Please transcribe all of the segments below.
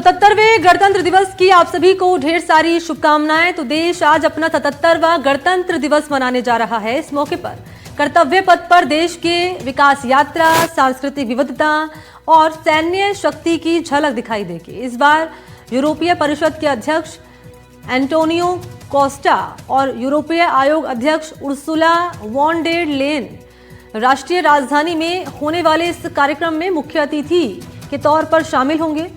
77वें गणतंत्र दिवस की आप सभी को ढेर सारी शुभकामनाएं। तो देश आज अपना 77वां गणतंत्र दिवस मनाने जा रहा है। इस मौके पर कर्तव्य पथ पर देश के विकास यात्रा, सांस्कृतिक विविधता और सैन्य शक्ति की झलक दिखाई देगी। इस बार यूरोपीय परिषद के अध्यक्ष एंटोनियो कोस्टा और यूरोपीय आयोग अध्यक्ष उर्सुला वॉन डेर लेयन राष्ट्रीय राजधानी में होने वाले इस कार्यक्रम में मुख्य अतिथि के तौर पर शामिल होंगे।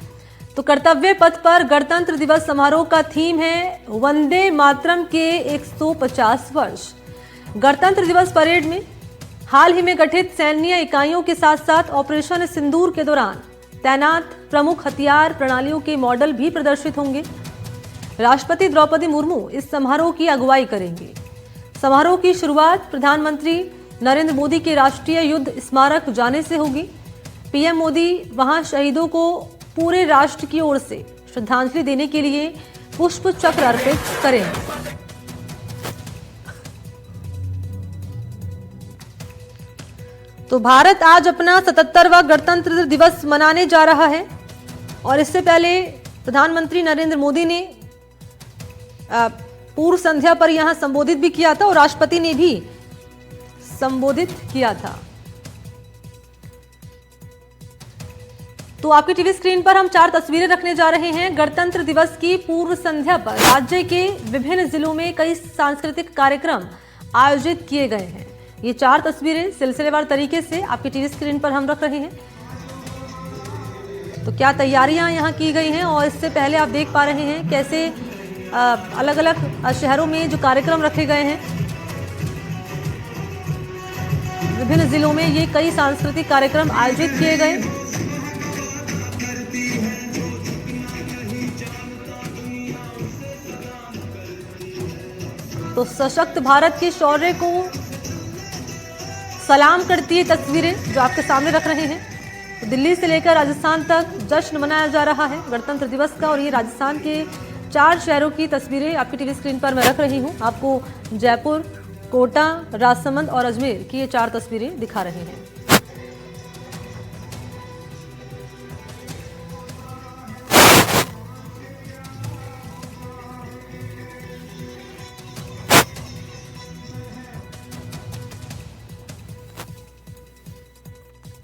तो कर्तव्य पथ पर गणतंत्र दिवस समारोह का थीम है वंदे मातरम के 150 वर्ष। गणतंत्र दिवस परेड में हाल ही में गठित सैन्य इकाइयों के साथ साथ ऑपरेशन सिंदूर के दौरान तैनात प्रमुख हथियार प्रणालियों के मॉडल भी प्रदर्शित होंगे। राष्ट्रपति द्रौपदी मुर्मू इस समारोह की अगुवाई करेंगे। समारोह की शुरुआत प्रधानमंत्री नरेंद्र मोदी के राष्ट्रीय युद्ध स्मारक जाने से होगी। पीएम मोदी वहां शहीदों को पूरे राष्ट्र की ओर से श्रद्धांजलि देने के लिए पुष्प चक्र अर्पित करेंगे। तो भारत आज अपना 77वां गणतंत्र दिवस मनाने जा रहा है और इससे पहले प्रधानमंत्री नरेंद्र मोदी ने पूर्व संध्या पर यहां संबोधित भी किया था और राष्ट्रपति ने भी संबोधित किया था। तो आपकी टीवी स्क्रीन पर हम 4 तस्वीरें रखने जा रहे हैं। गणतंत्र दिवस की पूर्व संध्या पर राज्य के विभिन्न जिलों में कई सांस्कृतिक कार्यक्रम आयोजित किए गए हैं। ये 4 तस्वीरें सिलसिलेवार तरीके से आपकी टीवी स्क्रीन पर हम रख रहे हैं। तो क्या तैयारियां यहां की गई हैं और इससे पहले आप देख पा रहे हैं कैसे अलग अलग शहरों में जो कार्यक्रम रखे गए हैं। विभिन्न जिलों में ये कई सांस्कृतिक कार्यक्रम आयोजित किए गए। तो सशक्त भारत के शौर्य को सलाम करती है तस्वीरें जो आपके सामने रख रहे हैं। तो दिल्ली से लेकर राजस्थान तक जश्न मनाया जा रहा है गणतंत्र दिवस का और ये राजस्थान के 4 शहरों की तस्वीरें आपकी टीवी स्क्रीन पर मैं रख रही हूं। आपको जयपुर, कोटा, राजसमंद और अजमेर की ये 4 तस्वीरें दिखा रहे हैं।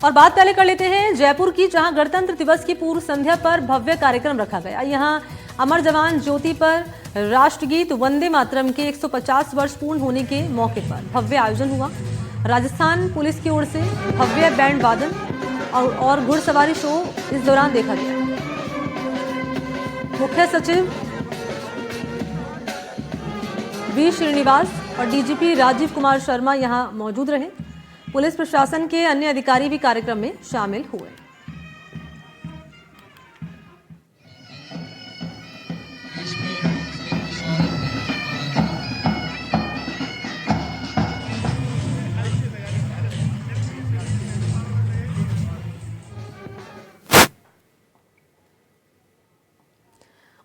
और बात पहले कर लेते हैं जयपुर की, जहां गणतंत्र दिवस की पूर्व संध्या पर भव्य कार्यक्रम रखा गया। यहां अमर जवान ज्योति पर राष्ट्रगीत वंदे मातरम के 150 वर्ष पूर्ण होने के मौके पर भव्य आयोजन हुआ। राजस्थान पुलिस की ओर से भव्य बैंड वादन और घुड़सवारी शो इस दौरान देखा गया। मुख्य सचिव वी श्रीनिवास और डीजीपी राजीव कुमार शर्मा यहां मौजूद रहे। पुलिस प्रशासन के अन्य अधिकारी भी कार्यक्रम में शामिल हुए।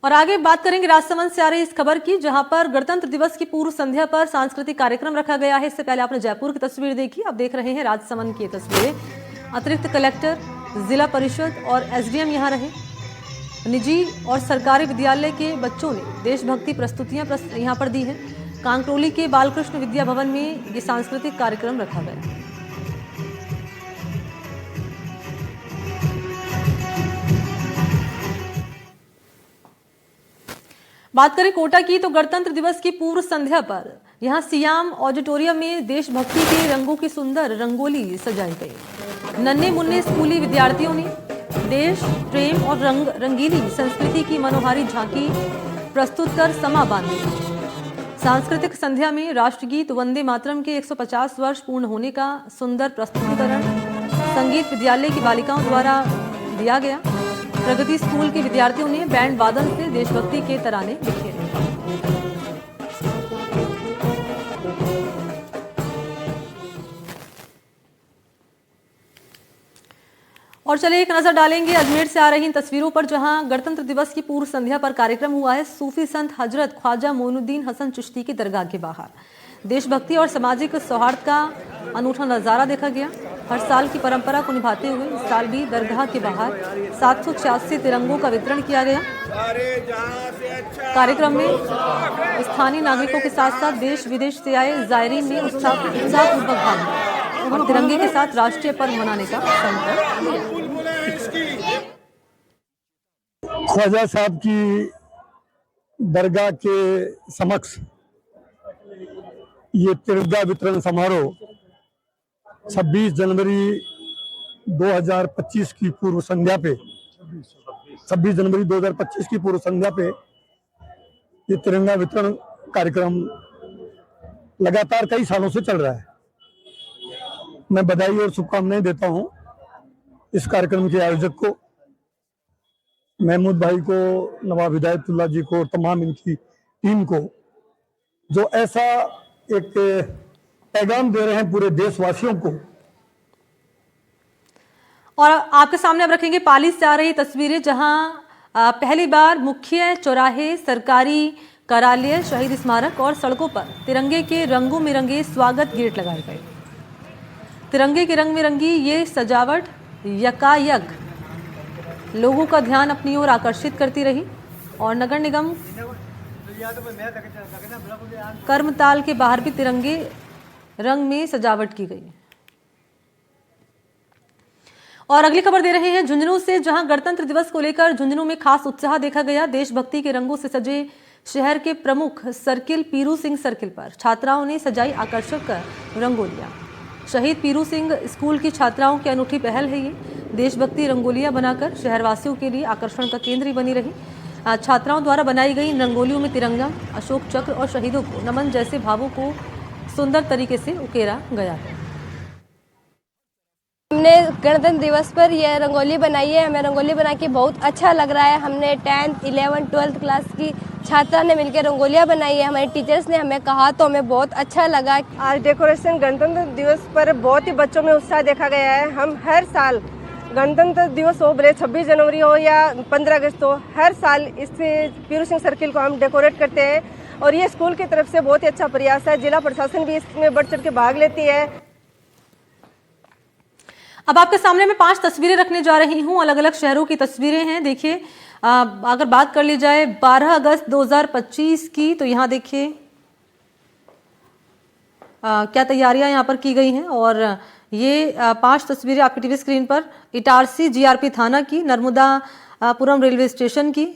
और आगे बात करेंगे राजसमंद से आ रही इस खबर की, जहां पर गणतंत्र दिवस की पूर्व संध्या पर सांस्कृतिक कार्यक्रम रखा गया है। इससे पहले आपने जयपुर की तस्वीर देखी, आप देख रहे हैं राजसमंद की तस्वीरें। अतिरिक्त कलेक्टर, जिला परिषद और एसडीएम यहां रहे। निजी और सरकारी विद्यालय के बच्चों ने देशभक्ति प्रस्तुतियां यहां पर दी हैं। कांकरोली के बालकृष्ण विद्या भवन में ये सांस्कृतिक कार्यक्रम रखा गया। बात करें कोटा की, तो गणतंत्र दिवस की पूर्व संध्या पर यहां सियाम ऑडिटोरियम में देशभक्ति के रंगों की सुंदर रंगोली सजाई गई। नन्हे मुन्ने स्कूली विद्यार्थियों ने देश प्रेम और रंगीली संस्कृति की मनोहारी झांकी प्रस्तुत कर समा बांधी। सांस्कृतिक संध्या में राष्ट्रगीत वंदे मातरम के 150 वर्ष पूर्ण होने का सुंदर प्रस्तुतिकरण संगीत विद्यालय की बालिकाओं द्वारा दिया गया। प्रगति स्कूल के विद्यार्थियों ने बैंड वादन से देशभक्ति के तराने लिखे। और चलिए एक नजर डालेंगे अजमेर से आ रही इन तस्वीरों पर, जहां गणतंत्र दिवस की पूर्व संध्या पर कार्यक्रम हुआ है। सूफी संत हजरत ख्वाजा मोइनुद्दीन हसन चिश्ती की दरगाह के बाहर देशभक्ति और सामाजिक सौहार्द का अनूठा नजारा देखा गया। हर साल की परंपरा को निभाते हुए इस साल भी दरगाह के बाहर 786 तिरंगों का वितरण किया गया। कार्यक्रम में स्थानीय नागरिकों के साथ साथ देश विदेश से आए जायरीन ने उत्साहपूर्वक भाग लिया और तिरंगे के साथ राष्ट्रीय पर्व मनाने का संकल्प लिया। ख्वाजा साहब की दरगाह के समक्ष ये तिरंगा वितरण समारोह 26 जनवरी 2025 की पूर्व संध्या पे 26 जनवरी 2025 की पूर्व संध्या पे ये तिरंगा वितरण कार्यक्रम लगातार कई सालों से चल रहा है। मैं बधाई और शुभकामनाएं देता हूं इस कार्यक्रम के आयोजक को, महमूद भाई को, नवाब हिदायतुल्लाह जी को और तमाम इनकी टीम को, जो ऐसा एक पैगाम दे रहे हैं पूरे देशवासियों को। और आपके सामने अब रखेंगे पाली से आ रही तस्वीरें, जहां पहली बार मुख्य चौराहे, सरकारी कार्यालय, शहीद स्मारक और सड़कों पर तिरंगे के रंगों में रंगे स्वागत गेट लगाए गए। तिरंगे के रंग में रंगी ये सजावट यकायक लोगों का ध्यान अपनी ओर आकर्षित करती रही और नगर निगम कर्मताल के बाहर भी तिरंगे रंग में सजावट की गई। और अगली खबर दे रहे हैं झुंझुनू से, जहां गणतंत्र दिवस को लेकर झुंझुनू में खास उत्साह देखा गया। देशभक्ति के रंगों से सजे शहर के प्रमुख सर्किल पीरू सिंह सर्किल पर छात्राओं ने सजाई आकर्षक रंगोलियां। शहीद पीरू सिंह स्कूल की छात्राओं की अनूठी पहल है ये। देशभक्ति रंगोलियां बनाकर शहरवासियों के लिए आकर्षण का केंद्र ही बनी रही। छात्राओं द्वारा बनाई गई रंगोलियों में तिरंगा, अशोक चक्र और शहीदों को नमन जैसे भावों को सुंदर तरीके से उकेरा गया है। हमने गणतंत्र दिवस पर यह रंगोली बनाई है। हमें रंगोली बना के बहुत अच्छा लग रहा है। हमने 10th, 11th, 12th क्लास की छात्रा ने मिलकर रंगोलियां बनाई है। हमारे टीचर्स ने हमें कहा तो हमें बहुत अच्छा लगा। आज डेकोरेशन गणतंत्र दिवस पर बहुत ही बच्चों में उत्साह देखा गया है। हम हर साल गणतंत्र दिवस हो, भले 26 जनवरी हो या 15 अगस्त हो, हर साल इस पीरू सिंह सर्किल को हम डेकोरेट करते हैं और ये स्कूल की तरफ से बहुत ही अच्छा प्रयास है। जिला प्रशासन भी इसमें बढ़ चढ़ के भाग लेती है। अब आपके सामने मैं 5 तस्वीरें रखने जा रही हूं, अलग अलग शहरों की तस्वीरें हैं। देखिए, अगर बात कर ली जाए 12 अगस्त 2025 की, तो यहाँ देखिए क्या तैयारियां यहाँ पर की गई हैं। और ये 5 तस्वीरें आपकी टीवी स्क्रीन पर इटारसी जीआरपी थाना की, नर्मदापुरम रेलवे स्टेशन की।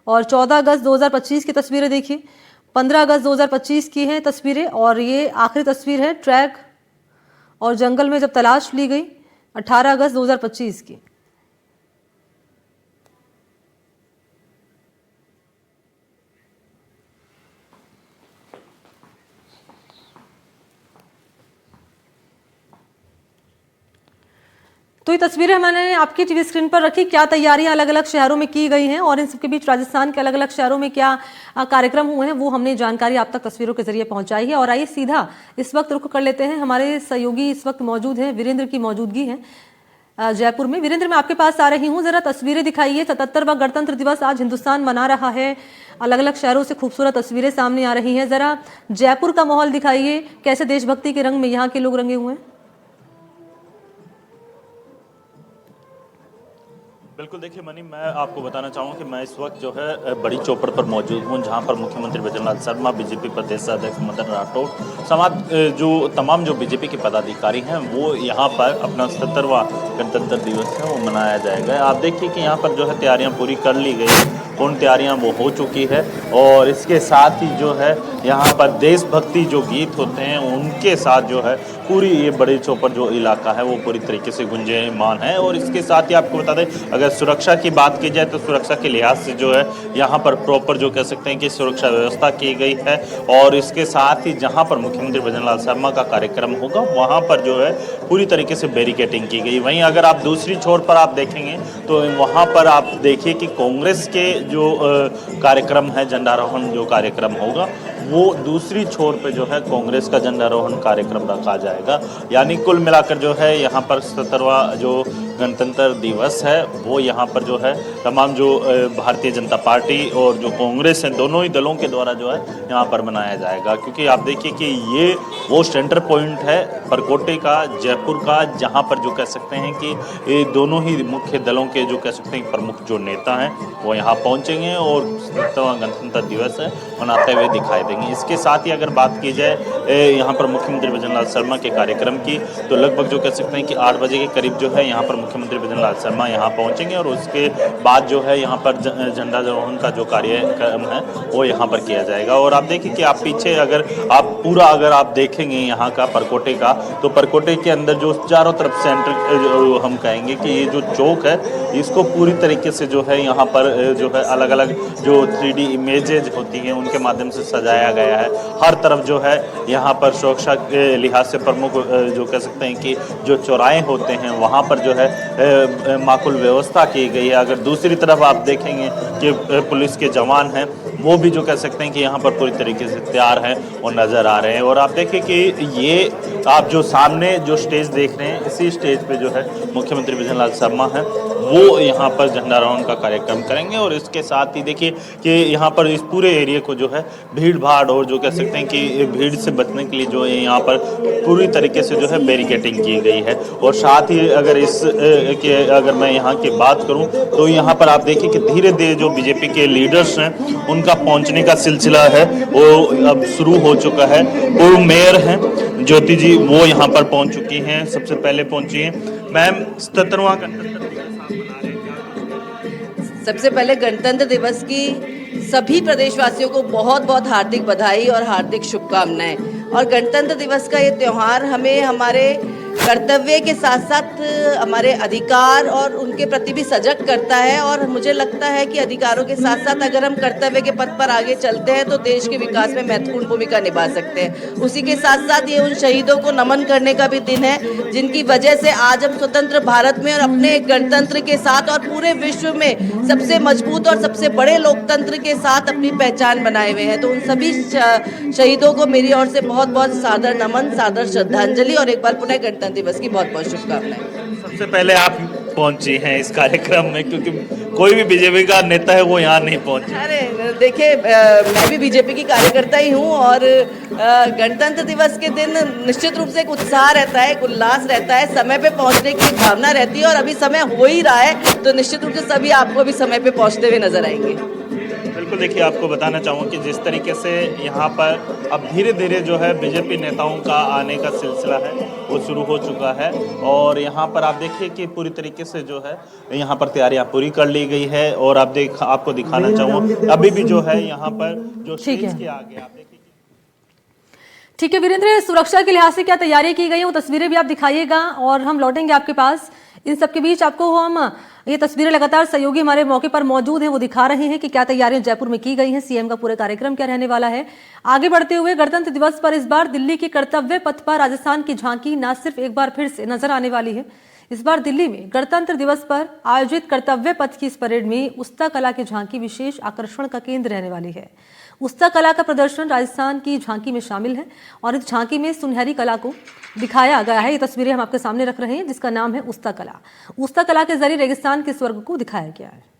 और 14 अगस्त 2025 की तस्वीरें देखिए, 15 अगस्त 2025 की हैं तस्वीरें। और ये आखिरी तस्वीर है ट्रैक और जंगल में जब तलाश ली गई, 18 अगस्त 2025 की। तो ये तस्वीरें मैंने आपकी टीवी स्क्रीन पर रखी। क्या तैयारियां अलग अलग शहरों में की गई हैं और इन सबके बीच राजस्थान के अलग अलग शहरों में क्या कार्यक्रम हुए हैं, वो हमने जानकारी आप तक तस्वीरों के जरिए पहुंचाई है। और आइए सीधा इस वक्त रुख कर लेते हैं, हमारे सहयोगी इस वक्त मौजूद हैं, वीरेंद्र की मौजूदगी है जयपुर में। वीरेंद्र, मैं आपके पास आ रही हूँ, जरा तस्वीरें दिखाइए। 77वां गणतंत्र दिवस आज हिंदुस्तान मना रहा है, अलग अलग शहरों से खूबसूरत तस्वीरें सामने आ रही हैं। जरा जयपुर का माहौल दिखाइए, कैसे देशभक्ति के रंग में यहाँ के लोग रंगे हुए हैं। बिल्कुल, देखिए मनी, मैं आपको बताना चाहूँगा कि मैं इस वक्त जो है बड़ी चौपड़ पर मौजूद हूँ, जहाँ पर मुख्यमंत्री भजनलाल शर्मा, बीजेपी प्रदेश अध्यक्ष मदन राठौड़, तमाम जो बीजेपी के पदाधिकारी हैं, वो यहाँ पर अपना 77वां गणतंत्र दिवस है वो मनाया जाएगा। आप देखिए कि यहाँ पर जो है तैयारियाँ पूरी कर ली गई, पूर्ण तैयारियाँ वो हो चुकी है। और इसके साथ ही जो है यहाँ पर देशभक्ति जो गीत होते हैं उनके साथ जो है पूरी ये बड़ी चौपड़ जो इलाका है वो पूरी तरीके से गुंजायमान है। और इसके साथ ही आपको बता दें, अगर सुरक्षा की बात की जाए तो सुरक्षा के लिहाज से जो है यहाँ पर प्रॉपर जो कह सकते हैं कि सुरक्षा व्यवस्था की गई है। और इसके साथ ही जहाँ पर मुख्यमंत्री भजनलाल शर्मा का कार्यक्रम होगा वहाँ पर जो है पूरी तरीके से बैरिकेडिंग की गई। वहीं अगर आप दूसरी छोर पर आप देखेंगे तो वहाँ पर आप देखिए कि कांग्रेस के जो कार्यक्रम है, झंडारोहण जो कार्यक्रम होगा वो दूसरी छोर पे जो है कांग्रेस का झंडारोहण कार्यक्रम रखा जाएगा। यानी कुल मिलाकर जो है यहाँ पर 77वां जो गणतंत्र दिवस है वो यहाँ पर जो है तमाम जो भारतीय जनता पार्टी और जो कांग्रेस है दोनों ही दलों के द्वारा जो है यहाँ पर मनाया जाएगा। क्योंकि आप देखिए कि ये वो सेंटर पॉइंट है परकोटे का, जयपुर का, जहाँ पर जो कह सकते हैं कि ये दोनों ही मुख्य दलों के जो कह सकते हैं प्रमुख जो नेता हैं वो यहाँ पहुँचेंगे और 77वां गणतंत्र दिवस है मनाते हुए दिखाई देंगे। इसके साथ ही अगर बात की जाए यहाँ पर मुख्यमंत्री भजनलाल शर्मा के कार्यक्रम की, तो लगभग जो कह सकते हैं कि 8 बजे के करीब जो है यहाँ पर मुख्यमंत्री भजनलाल शर्मा यहाँ पहुँचेंगे और उसके बाद जो है यहाँ पर झंडारोहण का जो कार्यक्रम है वो यहाँ पर किया जाएगा। और आप देखिए कि आप पीछे अगर आप देखेंगे यहाँ का परकोटे का, तो परकोटे के अंदर जो चारों तरफ सेंटर जो हम कहेंगे कि ये जो चौक है इसको पूरी तरीके से जो है यहाँ पर जो है अलग अलग जो 3D इमेजेज होती हैं उनके माध्यम से सजाया गया है। हर तरफ जो है यहाँ पर सुरक्षा के लिहाज से प्रमुख जो कह सकते हैं कि जो चौराहे होते हैं वहाँ पर जो है माकुल व्यवस्था की गई है। अगर दूसरी तरफ आप देखेंगे कि पुलिस के जवान हैं वो भी जो कह सकते हैं कि यहाँ पर पूरी तरीके से तैयार हैं और नज़र आ रहे हैं। और आप देखिए कि ये आप जो सामने जो स्टेज देख रहे हैं इसी स्टेज पे जो है मुख्यमंत्री भजनलाल शर्मा हैं वो यहाँ पर झंडारोहण का कार्यक्रम करेंगे। और इसके साथ ही देखिए कि यहाँ पर इस पूरे एरिया को जो है भीड़ भाड़ और जो कह सकते हैं कि भीड़ से बचने के लिए जो है यहाँ पर पूरी तरीके से जो है बैरिकेडिंग की गई है। और साथ ही अगर मैं यहाँ की बात करूँ तो यहाँ पर आप देखिए कि धीरे धीरे जो बीजेपी के लीडर्स हैं उनका पहुँचने का सिलसिला है वो अब शुरू हो चुका है। पूर्व मेयर हैं ज्योति जी वो यहाँ पर पहुँच चुकी हैं, सबसे पहले पहुँची हैं। मैम 77वां गणतंत्र सबसे पहले गणतंत्र दिवस की सभी प्रदेशवासियों को बहुत बहुत हार्दिक बधाई और हार्दिक शुभकामनाएं। और गणतंत्र दिवस का ये त्यौहार हमें हमारे कर्तव्य के साथ साथ हमारे अधिकार और उनके प्रति भी सजग करता है। और मुझे लगता है कि अधिकारों के साथ साथ अगर हम कर्तव्य के पथ पर आगे चलते हैं तो देश के विकास में महत्वपूर्ण भूमिका निभा सकते हैं। उसी के साथ साथ ये उन शहीदों को नमन करने का भी दिन है जिनकी वजह से आज हम स्वतंत्र भारत में और अपने गणतंत्र के साथ और पूरे विश्व में सबसे मजबूत और सबसे बड़े लोकतंत्र के साथ अपनी पहचान बनाए हुए हैं। तो उन सभी शहीदों को मेरी ओर से बहुत बहुत सादर नमन, सादर श्रद्धांजलि और एक बार पुनः गणतंत्र दिवस की बहुत बहुत शुभकामनाएं। सबसे पहले आप पहुंची हैं इस कार्यक्रम में क्योंकि कोई भी बीजेपी का नेता है वो यहाँ नहीं पहुंचा। अरे देखिए मैं भी बीजेपी की कार्यकर्ता ही हूँ और गणतंत्र दिवस के दिन निश्चित रूप से एक उत्साह रहता है, एक उल्लास रहता है, समय पे पहुँचने की भावना रहती है और अभी समय हो ही रहा है तो निश्चित रूप से सभी आपको भी समय पे पहुँचते हुए नजर आएंगे। बिल्कुल, देखिए आपको बताना चाहूँगा कि जिस तरीके से यहाँ पर अब धीरे धीरे जो है बीजेपी नेताओं का आने का सिलसिला है वो शुरू हो चुका है। और यहाँ पर आप देखिए कि पूरी तरीके से जो है यहाँ पर तैयारियाँ पूरी कर ली गई है। और आपको दिखाना चाहूँगा अभी भी जो है यहाँ पर जो स्टेज के आगे आप देखिए। ठीक है वीरेंद्र, सुरक्षा के लिहाज से क्या तैयारी की गई है वो तस्वीरें भी आप दिखाइएगा और हम लौटेंगे आपके पास। इन सबके बीच आपको हम ये तस्वीरें लगातार सहयोगी हमारे मौके पर मौजूद हैं वो दिखा रहे हैं कि क्या तैयारियां जयपुर में की गई हैं, सीएम का पूरा कार्यक्रम क्या रहने वाला है। आगे बढ़ते हुए गणतंत्र दिवस पर इस बार दिल्ली के कर्तव्य पथ पर राजस्थान की झांकी न सिर्फ एक बार फिर से नजर आने वाली है। इस बार दिल्ली में गणतंत्र दिवस पर आयोजित कर्तव्य पथ की इस परेड में उस्ता कला की झांकी विशेष आकर्षण का केंद्र रहने वाली है। उस्ता कला का प्रदर्शन राजस्थान की झांकी में शामिल है और इस झांकी में सुनहरी कला को दिखाया गया है। ये तस्वीरें हम आपके सामने रख रहे हैं जिसका नाम है उस्ता कला। उस्ता कला के जरिए रेगिस्तान के स्वर्ग को दिखाया गया है।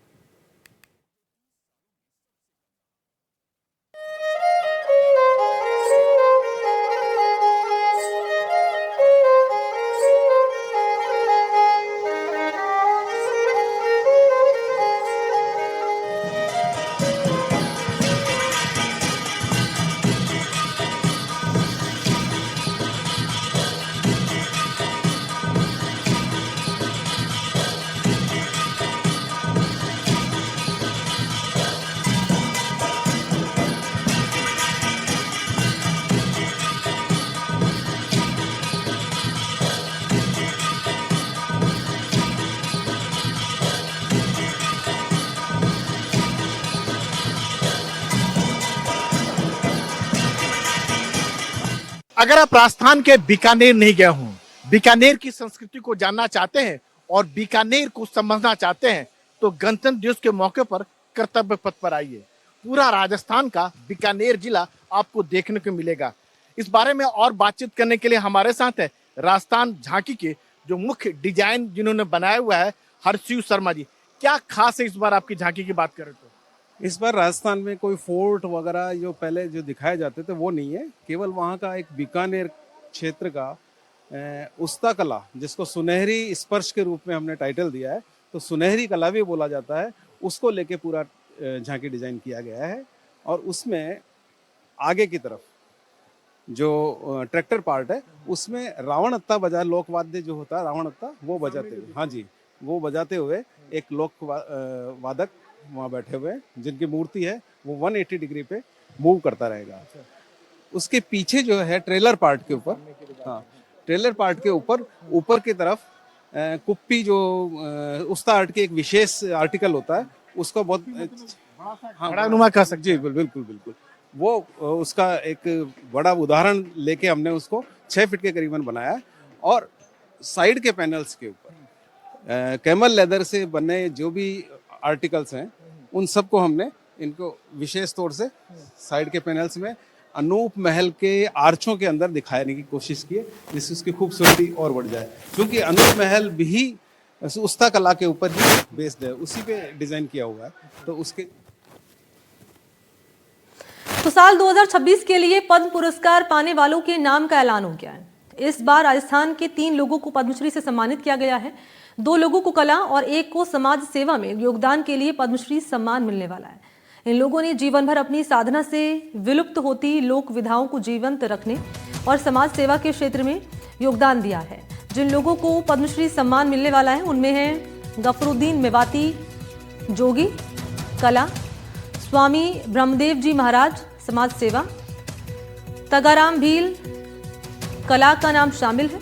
अगर आप राजस्थान के बीकानेर नहीं गए हों, बीकानेर की संस्कृति को जानना चाहते हैं और बीकानेर को समझना चाहते हैं तो गणतंत्र दिवस के मौके पर कर्तव्य पथ पर आइए। पूरा राजस्थान का बीकानेर जिला आपको देखने को मिलेगा। इस बारे में और बातचीत करने के लिए हमारे साथ है राजस्थान झांकी के जो मुख्य डिजाइन जिन्होंने बनाया हुआ है हरशिव शर्मा जी। क्या खास है इस बार आपकी झांकी की बात करें तो? इस बार राजस्थान में कोई फोर्ट वगैरह जो पहले जो दिखाए जाते थे वो नहीं है, केवल वहाँ का एक बीकानेर क्षेत्र का उस्ता कला, जिसको सुनहरी स्पर्श के रूप में हमने टाइटल दिया है, तो सुनहरी कला भी बोला जाता है, उसको लेके पूरा झांकी डिजाइन किया गया है। और उसमें आगे की तरफ जो ट्रैक्टर पार्ट है उसमें रावण अत्ता बजा, लोकवाद्य जो होता है रावण अत्ता, वो बजाते हुए, हाँ जी, वो बजाते हुए एक लोक वादक वहाँ बैठे हुए जिनकी मूर्ति है वो 180 डिग्री पे मूव करता रहेगा। उसके पीछे जो है ट्रेलर पार्ट के ऊपर, हाँ, ट्रेलर पार्ट के ऊपर की तरफ कुप्पी जो उस्ता आर्ट के एक विशेष आर्टिकल होता है, उसका बहुत बड़ा नुमा कह सकते जी, बिल्कुल बिल्कुल, वो उसका एक बड़ा उदाहरण लेके हमने उसको 6 फीट के करीबन बनाया। और साइड के पैनल्स के ऊपर कैमल लेदर से बने जो भी आर्टिकल्स हैं उन सबको हमने इनको विशेष तौर से साइड के पैनल्स में अनूप महल के आर्चों के अंदर दिखाने की कोशिश की है, जिससे उसकी खूबसूरती और बढ़ जाए। क्योंकि अनूप महल भी उस्ता कला के ऊपर ही बेस्ड है, उसी पे डिजाइन किया हुआ है, तो उसके तो साल 2026 के लिए पद्म पुरस्कार पाने वालों के नाम का ऐलान हो गया है। इस बार राजस्थान के 3 लोगों को पद्मश्री से सम्मानित किया गया है। 2 लोगों को कला और 1 को समाज सेवा में योगदान के लिए पद्मश्री सम्मान मिलने वाला है। इन लोगों ने जीवन भर अपनी साधना से विलुप्त होती लोक विधाओं को जीवंत रखने और समाज सेवा के क्षेत्र में योगदान दिया है। जिन लोगों को पद्मश्री सम्मान मिलने वाला है उनमें हैं गफरुद्दीन मेवाती, जोगी, कला, स्वामी ब्रह्मदेव जी महाराज, समाज सेवा, तगाराम भील, कला का नाम शामिल है।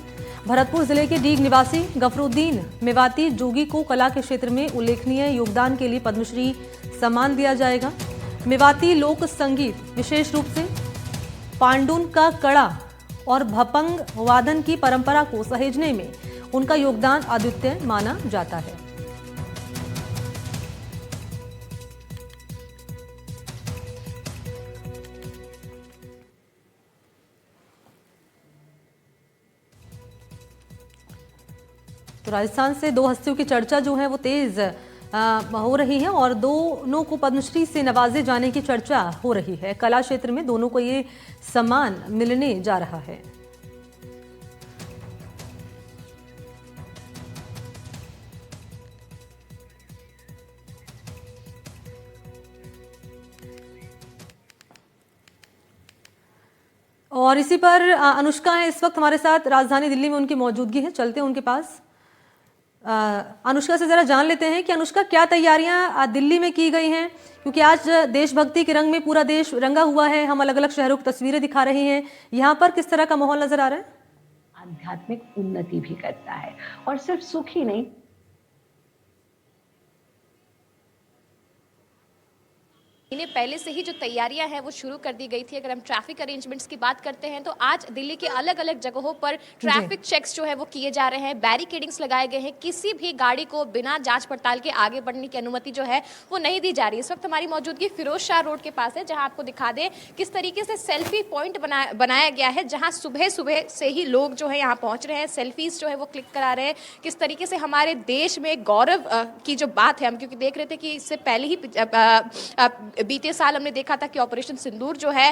भरतपुर जिले के डीग निवासी गफरुद्दीन मेवाती जोगी को कला के क्षेत्र में उल्लेखनीय योगदान के लिए पद्मश्री सम्मान दिया जाएगा। मेवाती लोक संगीत, विशेष रूप से पांडुन का कड़ा और भपंग वादन की परंपरा को सहेजने में उनका योगदान अद्वितीय माना जाता है। तो राजस्थान से 2 हस्तियों की चर्चा जो है वो तेज हो रही है और दोनों को पद्मश्री से नवाजे जाने की चर्चा हो रही है। कला क्षेत्र में दोनों को ये सम्मान मिलने जा रहा है। और इसी पर अनुष्का है इस वक्त हमारे साथ, राजधानी दिल्ली में उनकी मौजूदगी है, चलते हैं उनके पास। अनुष्का से जरा जान लेते हैं कि अनुष्का क्या तैयारियां दिल्ली में की गई हैं, क्योंकि आज देशभक्ति के रंग में पूरा देश रंगा हुआ है। हम अलग अलग शहरों की तस्वीरें दिखा रहे हैं, यहाँ पर किस तरह का माहौल नजर आ रहा है? आध्यात्मिक उन्नति भी करता है और सिर्फ सुख ही नहीं, इन्हें पहले से ही जो तैयारियां हैं वो शुरू कर दी गई थी। अगर हम ट्रैफिक अरेंजमेंट्स की बात करते हैं तो आज दिल्ली के अलग अलग जगहों पर ट्रैफिक चेक्स जो है वो किए जा रहे हैं, बैरिकेडिंग्स लगाए गए हैं, किसी भी गाड़ी को बिना जांच पड़ताल के आगे बढ़ने की अनुमति जो है वो नहीं दी जा रही है। इस वक्त हमारी मौजूदगी फिरोज शाह रोड के पास है, जहां आपको दिखा दें किस तरीके से सेल्फी पॉइंट बनाया गया है, जहां सुबह सुबह से ही लोग जो है यहाँ पहुंच रहे हैं, सेल्फीज जो है वो क्लिक करा रहे हैं। किस तरीके से हमारे देश में गौरव की जो बात है, हम क्योंकि देख रहे थे कि इससे पहले ही बीते साल हमने देखा था कि ऑपरेशन सिंदूर जो है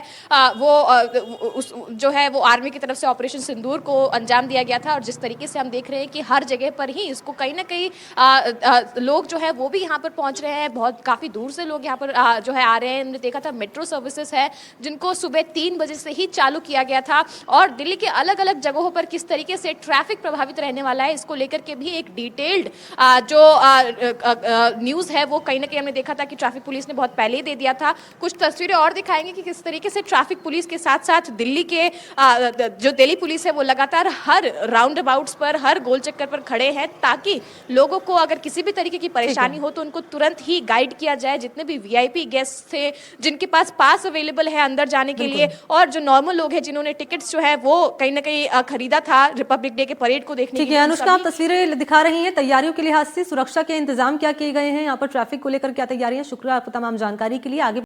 वो आर्मी की तरफ से ऑपरेशन सिंदूर को अंजाम दिया गया था। और जिस तरीके से हम देख रहे हैं कि हर जगह पर ही इसको कहीं ना कहीं लोग जो है वो भी यहाँ पर पहुंच रहे हैं, बहुत काफ़ी दूर से लोग यहाँ पर जो है आ रहे हैं। हमने देखा था मेट्रो सर्विसेज है जिनको सुबह 3 बजे से ही चालू किया गया था। और दिल्ली के अलग अलग जगहों पर किस तरीके से ट्रैफिक प्रभावित रहने वाला है, इसको लेकर के भी एक डिटेल्ड जो न्यूज़ है वो कहीं ना कहीं हमने देखा था कि ट्रैफिक पुलिस ने बहुत पहले ही दे दिया था। कुछ तस्वीरें और दिखाएंगे कि किस तरीके से ट्रैफिक पुलिस के साथ साथ दिल्ली के जो दिल्ली पुलिस है वो लगातार हर राउंड अबाउट्स पर, हर गोल चक्कर पर खड़े हैं, ताकि लोगों को अगर किसी भी तरीके की परेशानी हो तो उनको तुरंत ही गाइड किया जाए। जितने भी वीआईपी गेस्ट थे जिनके पास अवेलेबल है अंदर जाने के लिए, और जो नॉर्मल लोग हैं जिन्होंने टिकट्स जो है वो कहीं ना कहीं खरीदा था रिपब्लिक डे के परेड को देखने के लिए। अनुष्का, आप तस्वीरें दिखा रही हैं तैयारियों के लिहाज से, सुरक्षा के इंतजाम क्या किए गए हैं, यहाँ पर ट्रैफिक को लेकर क्या तैयारियां? शुक्रिया आपको तमाम जानकारी के लिए। आगे